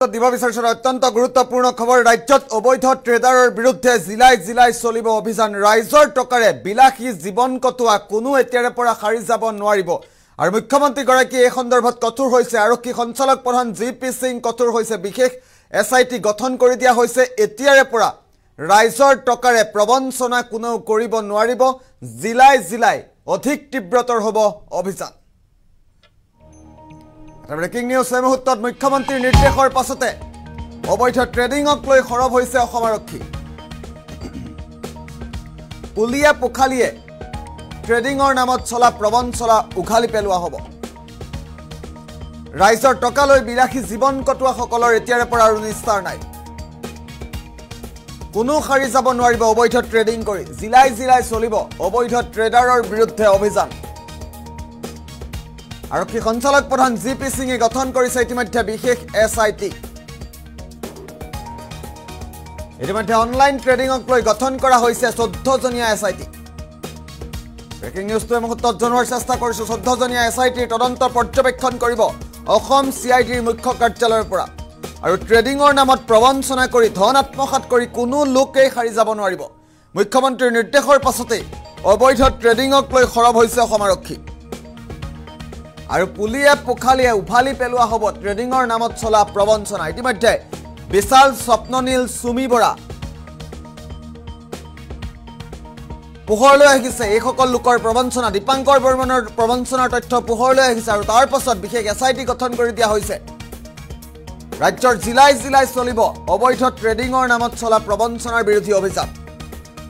দিব বিচাৰিছো অত্যন্ত গুৰুত্বপূৰ্ণ খবৰ ৰাজ্যত অবৈধ ট্ৰেডাৰৰ বিৰুদ্ধে জিলাই জিলাই চলিব অভিযান ৰাইজৰ টকাৰে বিলাসী জীৱন কটোৱা কোনো এতিয়াৰে পৰা খাৰি যাব নোৱাৰিব আৰু মুখ্যমন্ত্ৰী গৰাকী এই সন্দৰ্ভত কঠোৰ হৈছে আৰক্ষী সঞ্চালক প্ৰধান জিপি সিং কঠোৰ হৈছে বিশেষ এসআইটি গঠন কৰি দিয়া হৈছে এতিয়াৰে পৰা ৰাইজৰ টকাৰে প্ৰবঞ্চনা কোনো কৰিব নোৱাৰিব জিলাই জিলাই অধিক তীব্ৰতৰ হ'ব অভিযান ব্ৰেকিং নিউজ এই মুহূৰ্তত মুখ্যমন্ত্ৰীৰ নিৰ্দেশৰ পাছতে অবৈধ ট্ৰেডিংক লৈ খৰব হৈছে অসম আৰক্ষী পুলিয়া পোখালিয়ে ট্ৰেডিংৰ নামত চলা প্ৰবঞ্চনা উঘালি পেলোৱা হ'ব ৰাইজৰ টকা লৈ বিলাসী জীৱন কটোৱা সকলৰ এতিয়াৰে পৰা আৰু নিস্তাৰ নাই কোনো খাৰি যাব নোৱাৰিব অবৈধ ট্ৰেডিং কৰি জিলাই জিলাই চলিব অবৈধ ট্ৰেডাৰৰ বিৰুদ্ধে অভিযান আৰক্ষী সঞ্চালক প্ৰধান জিপি সিঙে গঠন কৰিছে ইতিমধ্যে বিশেষ এসআইটি ইতিমধ্যে অনলাইন ট্ৰেডিংক লৈ গঠন কৰা হৈছে 14 জনীয়া এসআইটি ব্ৰেকিং নিউজটো মুহূৰ্তত জনোৱাৰ চেষ্টা কৰিছো 14 জনীয়া এসআইটি তদন্ত পৰ্যবেক্ষণ কৰিব অসম সিআইডিৰ মুখ্য কাৰ্যালয়ৰ পৰা আৰু ট্ৰেডিংৰ নামত প্ৰবঞ্চনা কৰি ধন আত্মসাৎ কৰি কোনো লোকেই খাৰি যাব নোৱাৰিব মুখ্যমন্ত্ৰীৰ নিৰ্দেশৰ পাছতে অবৈধ ট্ৰেডিংক লৈ খৰব হৈছে অসম আৰক্ষী আৰু পুলিয়া পোখালিয়ে উভালি পেলোৱা হ'ব ট্ৰেডিংৰ নামত চলা প্ৰবঞ্চনা ইতিমধ্যে বিশাল স্বপ্ননীল সুমি বৰা পোহৰলৈ আহিছে এই সকল লোকৰ প্ৰবঞ্চনা দীপাংকৰ বৰ্মনৰ প্ৰবঞ্চনাৰ তথ্য পোহৰলৈ আহিছে আৰু তাৰ পাছত বিশেষ এসআইটি গঠন কৰি দিয়া হৈছে ৰাজ্যৰ জিলাই জিলাই চলিব অবৈধ ট্ৰেডিংৰ নামত চলা প্ৰবঞ্চনাৰ বিৰোধী অভিযান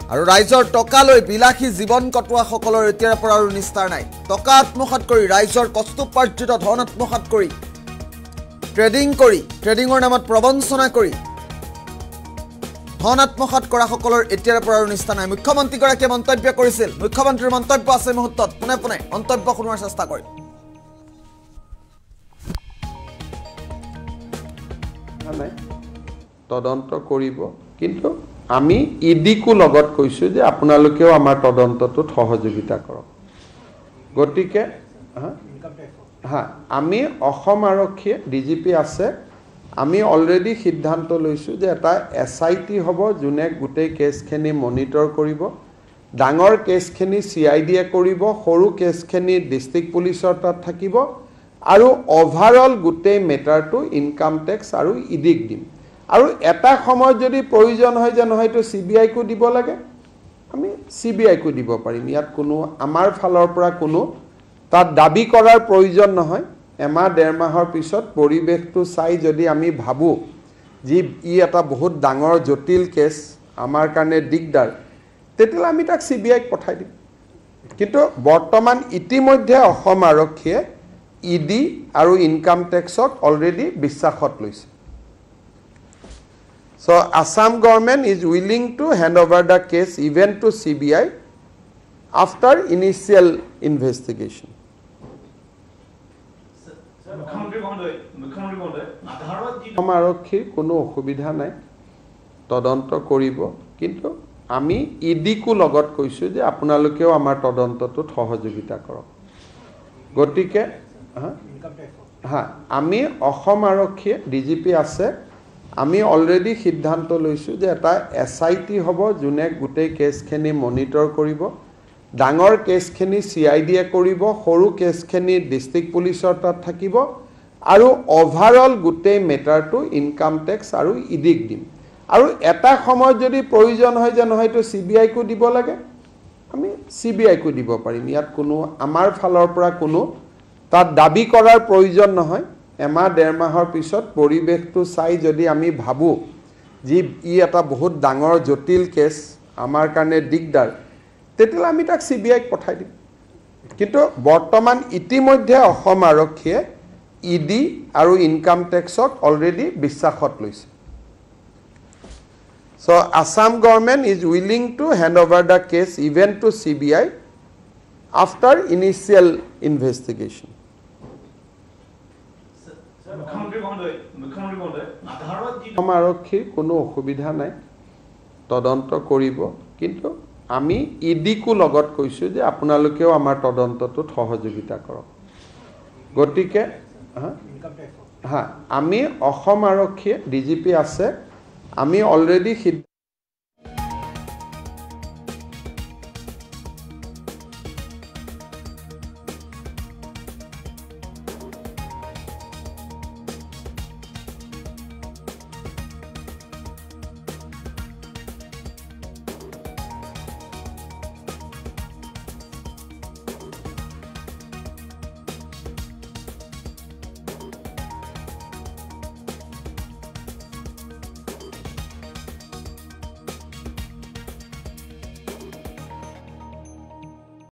আৰু ৰাইজৰ টকা লৈ বিলাসী জীৱন কটোৱা সকলৰ এতিয়াৰ পৰা আৰু নিস্তাৰ নাই টকা আত্মসাৎ কৰি ৰাইজৰ কষ্টোপাৰ্জিত ধন আত্মসাৎ কৰি ট্ৰেডিংৰ নামত প্ৰবঞ্চনা কৰি ধন আত্মসাৎ কৰা সকলৰ এতিয়াৰ পৰা আৰু নিস্তাৰ নাই মুখ্যমন্ত্ৰী গৰাকীয়ে মন্তব্য কৰিছিল মুখ্যমন্ত্ৰীৰ মন্তব্য আছে মুহূৰ্তত পুনে পুনে মন্তব্য শুনোৱাৰ চেষ্টা কৰিম তদন্ত কৰিব কিন্তু আমি ইডিকো লগত কৈছো যে আপোনালোকেও আমাৰ তদন্তটোত সহযোগিতা কৰক গতিকে আমি অসম আৰক্ষী ডিজিপি আছে আমি অলৰেডি সিদ্ধান্ত লৈছো যে এটা এসআইটি হ'ব যোনে গোটেই কেছখিনি মনিটৰ কৰিব ডাঙৰ কেছখিনি সিআইডিয়ে কৰিব সৰু কেছখিনি ডিস্ট্ৰিক্ট পুলিচৰ তাত থাকিব আৰু ওভাৰঅল গোটেই মেটাৰটো ইনকাম টেক্স আৰু ইডিক দিম আৰু এটা সময় যদি প্ৰয়োজন হয় যে নহয়তো সিবিআই কো দিব লাগে আমি সিবিআই কো দিব পাৰিম ইয়াত কোনো আমাৰ ফালৰ পৰা কোনো তাত দাবী কৰাৰ প্ৰয়োজন নহয় এমাহ ডেৰ মাহৰ পিছত পৰিৱেশটো চাই যদি আমি ভাবো যে ই এটা বহুত ডাঙৰ জটিল কেছ আমাৰ কাৰণে দিগদাৰ তেতিয়া আমি তাক সিবিআইক পঠাই দিম কিন্তু বৰ্তমান ইতিমধ্যে অসম আৰক্ষীয়ে ইডি আৰু ইনকাম টেক্সক অলৰেডি বিশ্বাসত লৈছে So Assam government is willing to hand over the case even to CBI after initial investigation. আৰক্ষীৰ কোনো অসুবিধা নাই তদন্ত কৰিব কিন্তু আমি ইডিকো লগত কৈছো যে আপোনালোকেও আমাৰ তদন্তটোত সহযোগিতা কৰক গতিকে আমি অসম আৰক্ষী ডিজিপি আছে আমি অলৰেডি সিদ্ধান্ত লৈছো যে এটা এসআইটি হ'ব যোনে গোটেই কেছখিনি মনিটৰ কৰিব ডাঙৰ কেছখিনি সিআইডিয়ে কৰিব সৰু কেছখিনি ডিস্ট্ৰিক্ট পুলিচৰ তাত থাকিব আৰু ওভাৰঅল গোটেই মেটাৰটো ইনকাম টেক্স আৰু ইডিক দিম আৰু এটা সময় যদি প্ৰয়োজন হয় যে নহয়তো সিবিআই কো দিব লাগে আমি সিবিআই কো দিব পাৰিম ইয়াত কোনো আমাৰ ফালৰ পৰা কোনো তাত দাবী কৰাৰ প্ৰয়োজন নহয় এমাহ ডেৰ মাহৰ পিছত পৰিৱেশটো চাই যদি আমি ভাবো যে ই এটা বহুত ডাঙৰ জটিল কেছ আমাৰ কাৰণে দিগদাৰ তেতিয়া আমি তাক সিবিআইক পঠাই দিম কিন্তু বৰ্তমান ইতিমধ্যে অসম আৰক্ষীয়ে ইডি আৰু ইনকাম টেক্সক অলৰেডি বিশ্বাসত লৈছে So Assam government is willing to hand over the case even to CBI after initial investigation. আৰক্ষীৰ কোনো অসুবিধা নাই তদন্ত কৰিব কিন্তু আমি ইডিকো লগত কৈছো যে আপোনালোকেও আমাৰ তদন্তটোত সহযোগিতা কৰক গতিকে আমি অসম আৰক্ষীয়ে DGP আছে আমি অলৰেডি